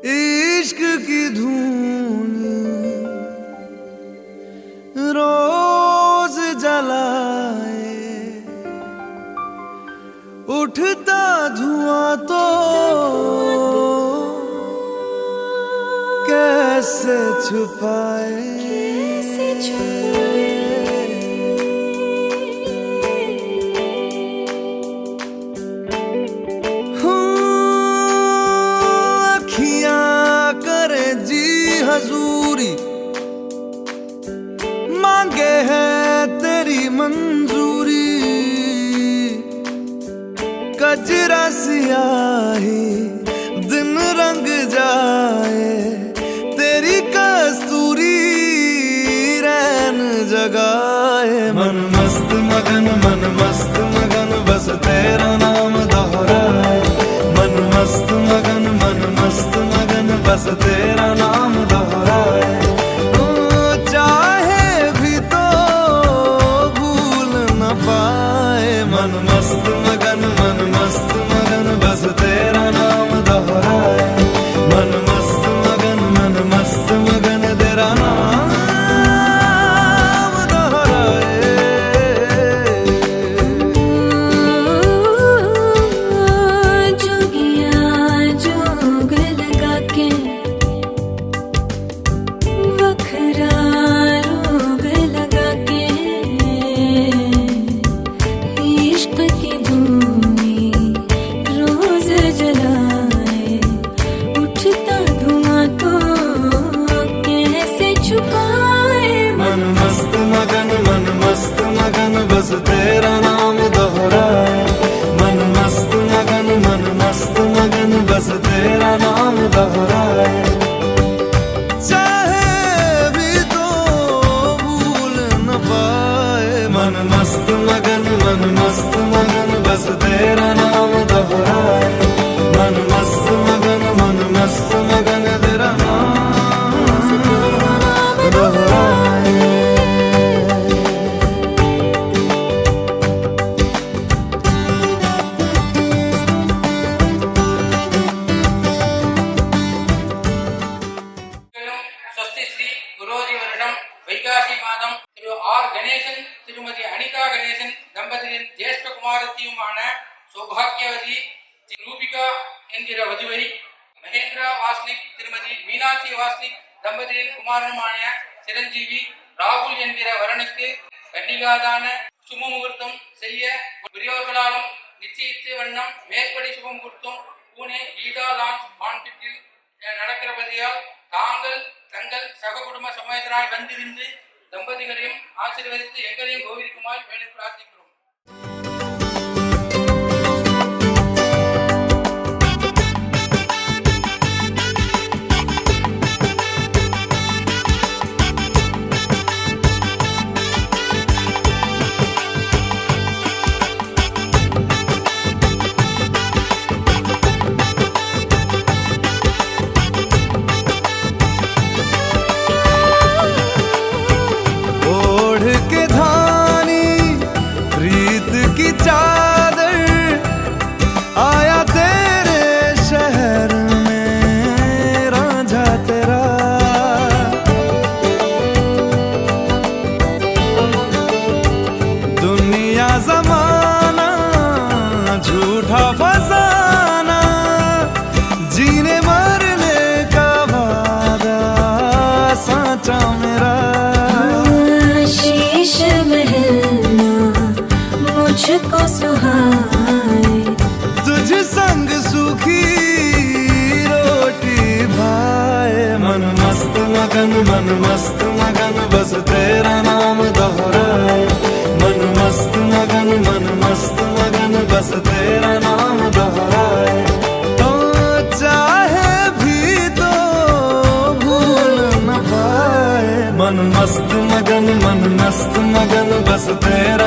इश्क की धून रोज जलाए, उठता धुआं तो कैसे छुपाए। हजूरी मांगे है तेरी मंजूरी, कजरा सियाही दिन रंग जाए, तेरी कस्तूरी रैन जगाए। मन मस्त मगन बस तेरा नाम दोहराए। मन मस्त मगन बस तेरा नाम दोहराए। चाहे भी तो भूल न पाए। मन मस्त मगन बस तेरा नाम दोहराए। मन मस्त मगन तेरा नाम दोहराए। जोगिया जोग लगा के बखरा रोग लगा के, इश्क की धूनी रोज जलाए, उठता धुआं तो कैसे छुपाए। मन मस्त मगन बस तेरा नाम दोहराए। मन मस्त मगन बस तेरा नाम दोहराए। चाहे भी तो भूल न पाए। मन मस्त मगन बस तेरा नाम दोहराए। मन मस्त मगन तेरा नाम दोहराए। स्वस्ति श्री गुरोरी वर्षम வைகாசி மாதம் திரு ஆர் கணேசன் திருமதி அனிதா கணேசன் தம்பதியின் ஜேஷ்ட குமாரத்தியுமான சௌபாகியவதி ரூபிகா என்கிற வதுவை மகேந்திரா வாஸ்னிக் திருமதி மீனாட்சி வாஸ்னிக் தம்பதியின் குமாரனுமான சிரஞ்சீவி ராகுல் என்கிற வரனுக்கு கன்னிகாதான சுபமுகூர்த்தம் செய்ய பெரியோர்களாலும் நிச்சயித்த வண்ணம் மேற்படி சுபமுகூர்த்தம் பூனே கீதா லான்ச் மான்பிட்டில் நடக்கிறபடியால் தாங்கள் தங்கள் சக குடும்ப சமயத்தினால் வந்திருந்து தம்பதிகளையும் ஆசீர்வதித்து எங்களையும் கோவிலுக்குமாறு வேண்டி பிரார்த்திக்கிறோம். चादर आया तेरे शहर में रांझा तेरा। दुनिया जमाना झूठा फसाना, जीने मरने का वादा साचा मेरा। शीश महलना मुझको सुहाए, तुझ संग सूखी रोटी भाए। मन मस्त मगन बस तेरा नाम दोहराए। मन मस्त मगन बस तेरा नाम दोहराए। तो चाहे भी तो भूल न पाए। मन मस्त मगन बस तेरा